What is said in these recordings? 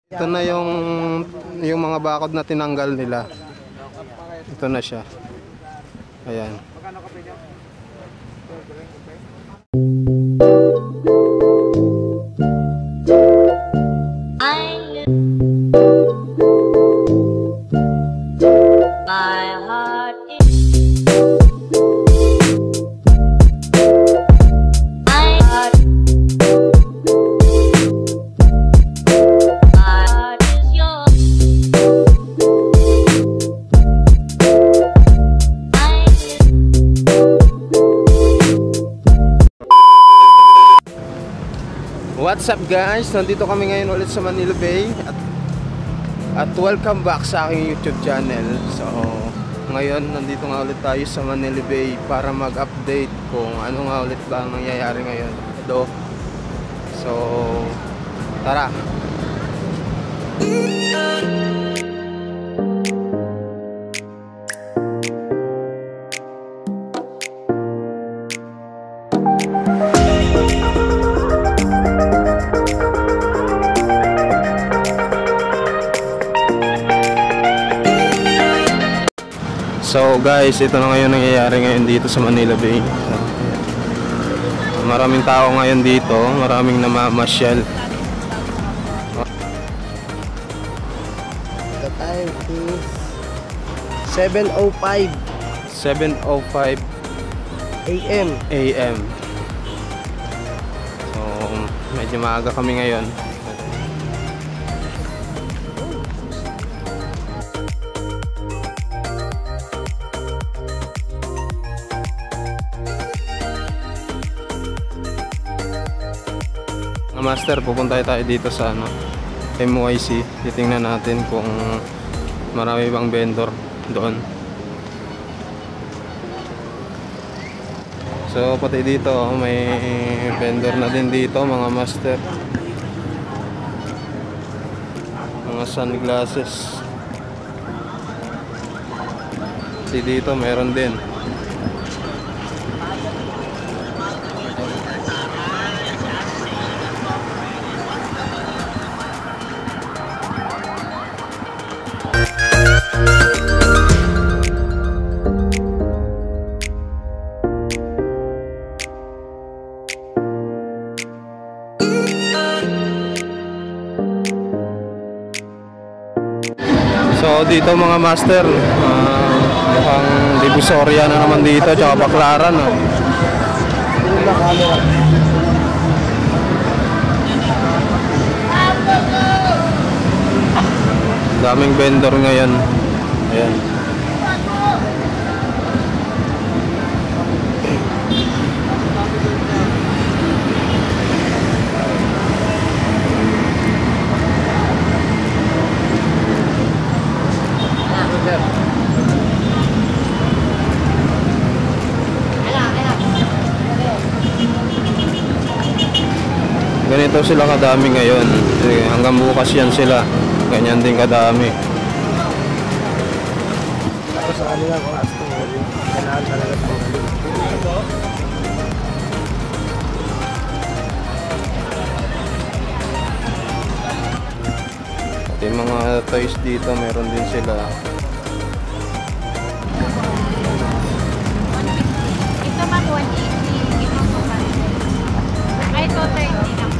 Ito na yung mga bakod na tinanggal nila. Ito na siya. Ayan. What's up guys? Nandito kami ngayon ulit sa Manila Bay at welcome back sa aking YouTube channel. So ngayon nandito nga ulit tayo sa Manila Bay para mag-update kung ano nga ulit ba ang nangyayari ngayon do. So tara. So guys, ito na ngayon nangyayari ngayon dito sa Manila Bay. Maraming tao ngayon dito, maraming namamasyal. The time is 7:05 AM. So medyo maaga kami ngayon. Master, pupunta tayo dito sa MYC. Titingnan natin kung marami bang vendor doon. So pati dito may vendor na din dito, mga master. Mga sunglasses. Pati dito meron din. So dito mga master, mukhang Divisoria na naman dito, tsaka Baclaran. Daming vendor ngayon. Ayan. Ganito sila kadami ngayon. Hanggang bukas yan sila. Ganyan din kadami. Tapos sa kanila kung gusto mo, kailangan talaga tanggalin. Yung mga toys dito meron din sila. Ito mag 180. Ito po ba? Ay, ito 30 lang.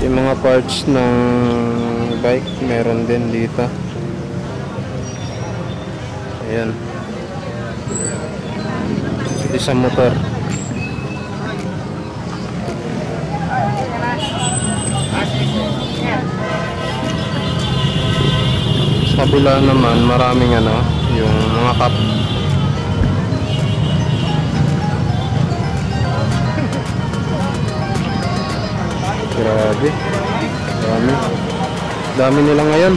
Yung mga parts ng bike meron din dito. Ayan. Ito sa motor. Sa kabila naman maraming yung mga cup. Grabe. Dami nila ngayon.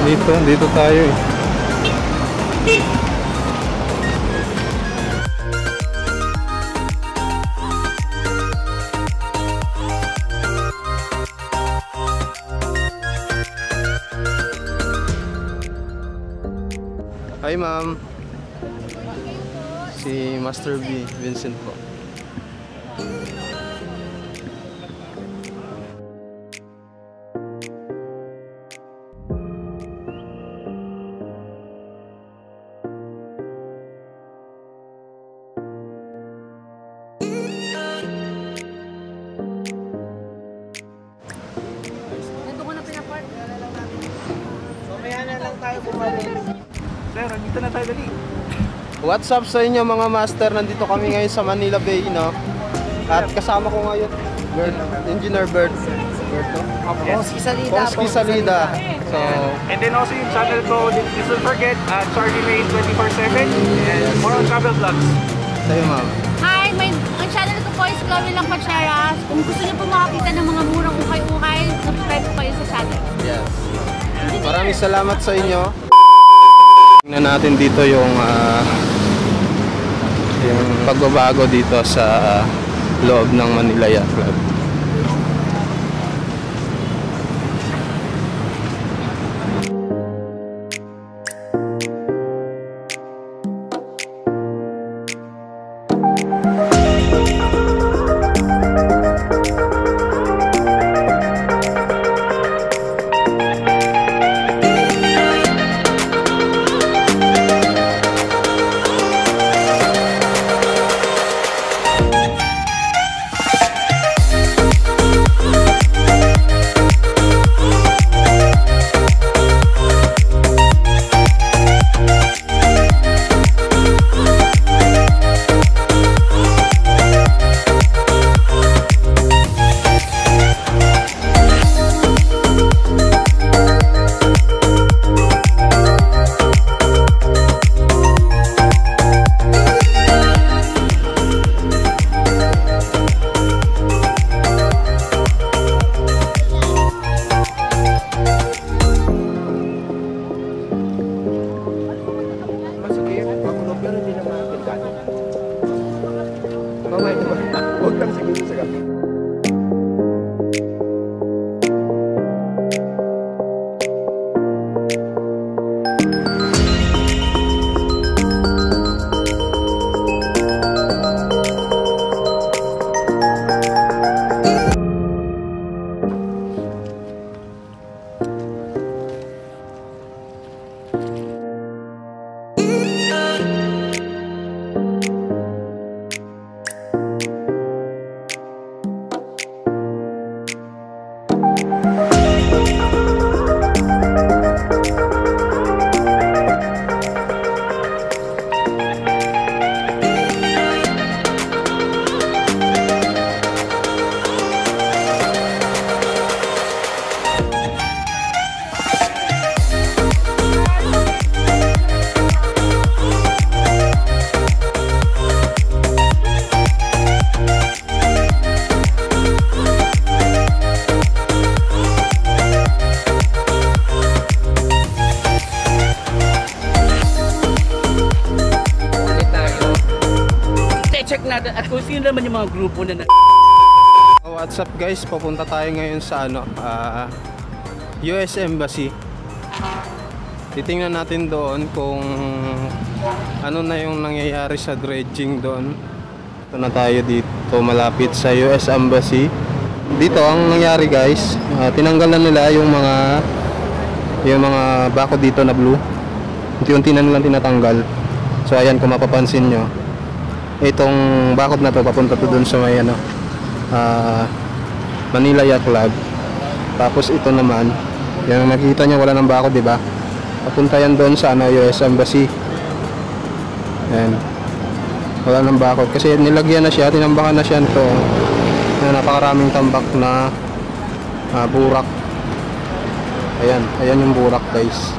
Dito tayo eh. Hi ma'am. Si Master B, Vincent po. Nandun ko na pinapark. Mamaya na lang tayo bumalik. Sir, dito na tayo dali. What's up sa inyo mga master? Nandito kami ngayon sa Manila Bay, no? At kasama ko ngayon, Engineer Bert. Berto? Boski Salida. Boski Salida. So, And then also yung channel ko, please don't forget, Charlie May 24/7 and more on travel vlogs. sa'yo ma'am. Hi, ang channel ko po is Chloe Lang Pacharas. Kung gusto niyo po makakita ng mga murang ukay-ukay, subscribe po kayo sa channel. Yes. Maraming salamat sa inyo. Tingnan natin dito yung pagbabago dito sa loob ng Manila Yacht Club. check natin at kung sino naman yung mga grupo na What's up guys? Papunta tayo ngayon sa US Embassy. Titingnan natin doon kung ano na yung nangyayari sa dredging doon. Ito na tayo dito malapit sa US Embassy. Dito ang nangyari guys, tinanggalan nila yung mga bako dito na blue. Unti-unti na nilang tinatanggal. So ayan, kung mapapansin nyo, itong bakod na to papunta to dun sa may Manila Yacht Club. Tapos ito naman, yung nakikita nyo wala ng bakod, di ba? Papunta yan doon sa US Embassy. Ayan. Wala ng bakod kasi nilagyan na siya, tinambakan na siya nito. Napakaraming tambak na burak. Ayan, ayan yung burak guys.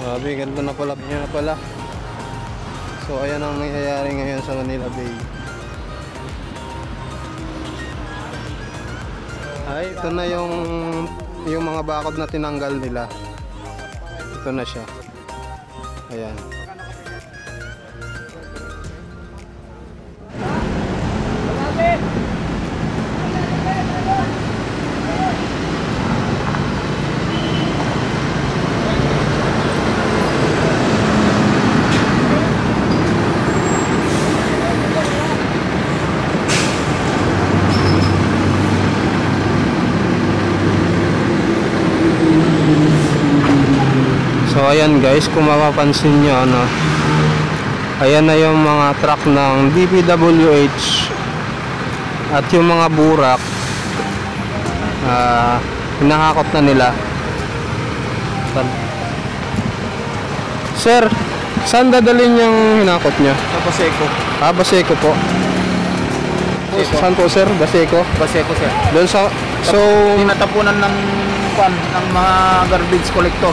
Grabe, ganda na pala, niya na pala. So So ayan ang nangyayari ngayon sa Manila Bay. Ay, ito na yung mga bakod na tinanggal nila. Ito na siya. Ayan. So ayan guys, kung mapapansin nyo, ano, ayan na yung mga truck ng DPWH at yung mga burak, hinahakot na nila. Sir, saan dadalhin yung hinakot nyo? Sa Baseco. Baseco po. Baseco. Saan po sir? Baseco? Baseco, sir. Doon sa, so, Tinatapunan ng mga garbage collector.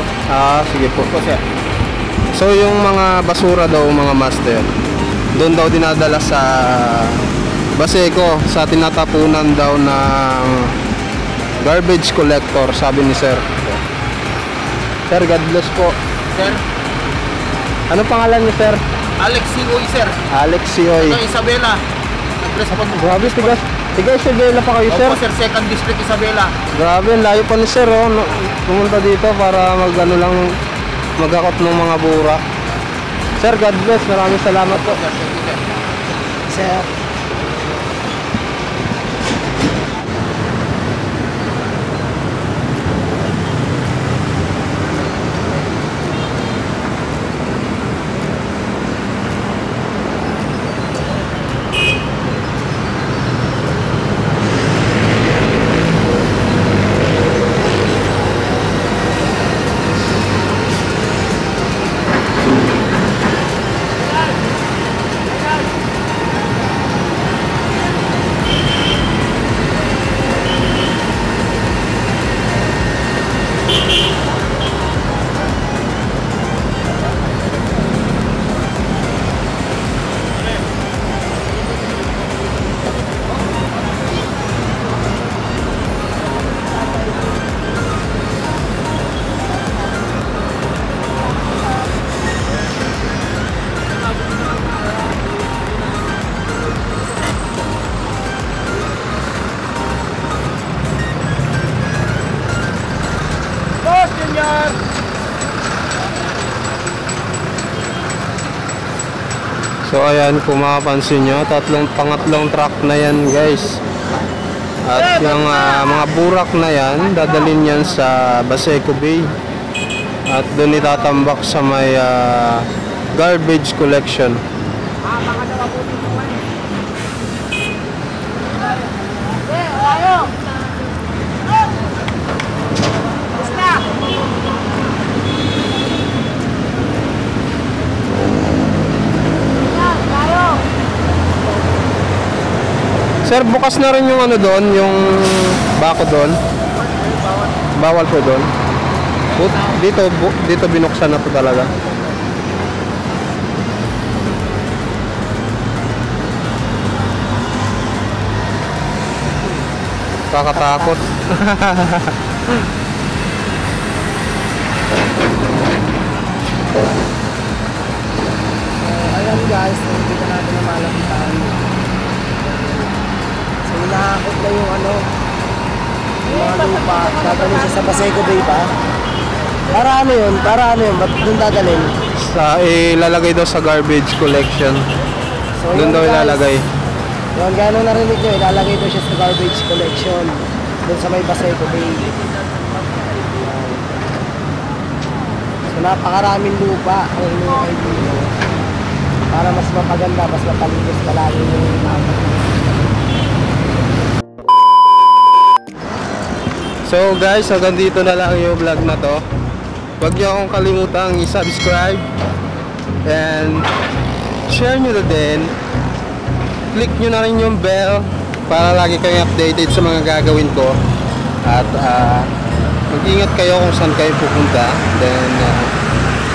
sige po. Ito, sir. So yung mga basura daw, mga master, doon daw dinadala sa Baseco, sa tinatapunan daw ng garbage collector, sabi ni sir. Sir, God bless po. Sir, Ano pangalan niyo sir? Alex Sioy, sir. Alex Sioy. Ito, Isabela. Nag-respond. Grabe, tiga Isabela pa kayo sir. Opo, sir. 2nd District, Isabela. Grabe, ang layo pa ni sir oh. Pumunta dito para magakot ng mga bura. Sir, God bless. Maraming salamat po. Sir, thank you, sir. Sir. So ayan, kung mapapansin nyo, pangatlong truck na yan guys. At yung mga burak na yan, dadalhin yan sa Baseco Bay. At doon itatambak sa may garbage collection. Sir, bukas na rin yung ano doon, yung bako doon. Bawal po doon. Dito binuksan na po talaga. Kakatakot. Ayan guys, hindi ka natin na malapitan. So hinahakot na yung ano, yung mga lupa, dadalhin siya sa Baseco Bay ba? Para ano yun? Ba't doon dadalhin? Ilalagay daw sa garbage collection. So Doon yun, daw guys, ilalagay. Yun, gano'n narinig nyo, ilalagay daw siya sa garbage collection doon sa may Baseco Bay. Ayan. So napakaraming lupa ang inuukay dito para mas mapaganda, mas mapalinis palagi yung So guys, hanggang dito na lang yung vlog na to. Huwag niyo akong kalimutang i-subscribe and share nyo na din. Click nyo na rin yung bell para lagi kayong updated sa mga gagawin ko. At mag-iingat kayo kung saan kayo pupunta. Then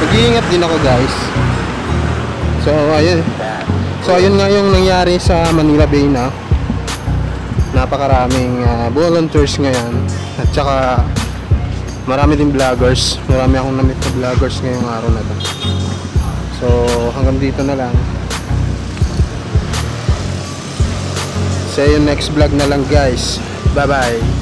mag-iingat din ako guys. So ayun nga yung nangyari sa Manila Bay na napakaraming volunteers ngayon at saka marami din vloggers. Marami akong na-meet na vloggers ngayong araw na to. So hanggang dito na lang. Sa yung next vlog na lang guys. Bye bye.